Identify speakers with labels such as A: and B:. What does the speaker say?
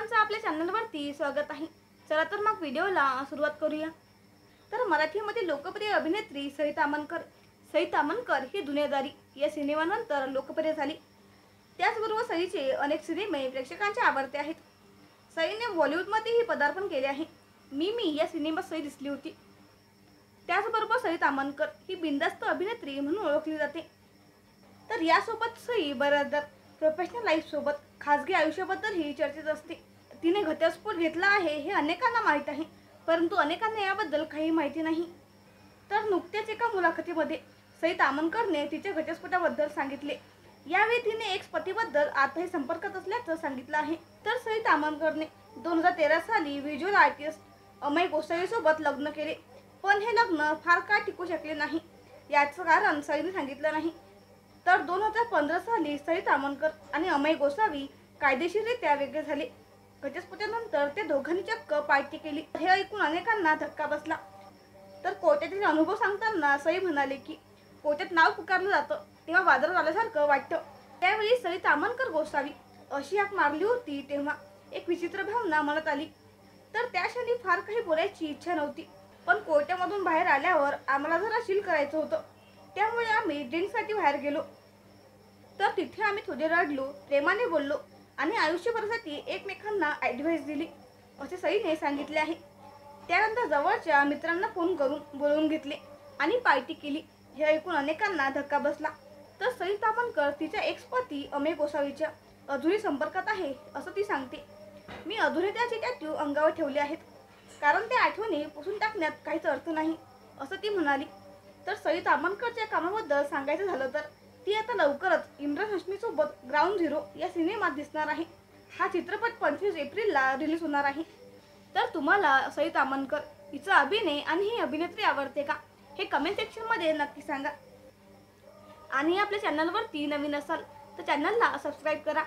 A: सर्वांचं आपल्या चॅनलवरती स्वागत आहे। चला तर मग व्हिडिओला सुरुवात करूया। तर मराठीमध्ये लोकप्रिय अभिनेत्री सई ताम्हणकर ही दुनियादारी या सिनेमानंतर लोकप्रिय झाली। त्याचबरोबर सईचे अनेक सिनेमे प्रेक्षकांचे आवडते आहेत। सईने बॉलिवूडमध्येही पदार्पण केले आहे। मी या सिनेमात सई दिसली होती। त्याचबरोबर सई ताम्हणकर ही बिनधास्त अभिनेत्री म्हणून ओळखली जाते। तर यासोबत सई बऱ्याचदा प्रोफेशनल लाईफ सोबत खासगी आयुष्याबद्दलही चर्चेत असते। तिने घटस्फोट घेतला आहे हे अनेकांना माहीत आहे, परंतु अनेकांना याबद्दल काही माहिती नाही। तर नुकत्याच एका मुलाखतीमध्ये सई ताम्हणकरने तिच्या घटस्फोटाबद्दल सांगितले। यावेळी तिने एक्स पतीबद्दल आताही संपर्कात असल्याचं सांगितलं आहे। तर सई ताम्हणकरने 2013 साली व्हिज्युअल आर्टिस्ट अमय गोसावीसोबत लग्न केले, पण हे लग्न फार काळ टिकू शकले नाही। याचं कारण सईने सांगितलं नाही। तर 2015 साली सई ताम्हणकर आणि अमय गोसावी कायदेशीररित्या वेगळे झाले। घटस्फोटानंतर त्या दोघांनी चक्क पार्टी केली। हे ऐकून अनेकांना धक्का बसला। तर कोर्टातील अनुभव सांगताना सई म्हणाले की कोर्टात नाव पुकारलं जातं तेव्हा बाजारात आल्यासारखं वाटतं। त्यावेळी सई ताम्हणकर गोसावी अशी हाक मारली होती तेव्हा एक विचित्र भावना मनात आली। तर त्या क्षणी फार काही बोलायची इच्छा नव्हती, पण कोर्टामधून बाहेर आल्यावर आम्हाला जरा चिल करायचं होतं, त्यामुळे आम्ही ड्रिंकसाठी बाहेर गेलो। तर तिथे आम्ही थोडे रडलो, प्रेमाने बोललो आणि आयुष्यभरासाठी एकमेकांना ॲडव्हाइस दिली, असे सईने सांगितले आहे। त्यानंतर जवळच्या मित्रांना फोन करून बोलवून घेतले आणि पार्टी केली। हे ऐकून अनेकांना धक्का बसला। तर सई ताम्हणकर तिच्या एक्स पती अमय गोसावीच्या अजूनही संपर्कात आहे असं ती सांगते। मी अजूनही त्याचे टॅटू अंगावर ठेवले आहेत, कारण त्या आठवणी पुसून टाकण्यात काहीच अर्थ नाही, असं ती म्हणाली। तर सई ताम्हणकरच्या कामाबद्दल सांगायचं झालं तर ती आता लवकरच इम्रान हाशमीसोबत ग्राउंड झिरो या सिनेमात दिसणार आहे। हा चित्रपट 25 एप्रिलला रिलीज होणार आहे। तर तुम्हाला सई ताम्हणकर हिचा अभिनय आणि ही अभिनेत्री आवडते का, हे कमेंट सेक्शनमध्ये नक्की सांगा। आणि आपल्या चॅनलवरती नवीन असाल तर चॅनलला सबस्क्राईब करा।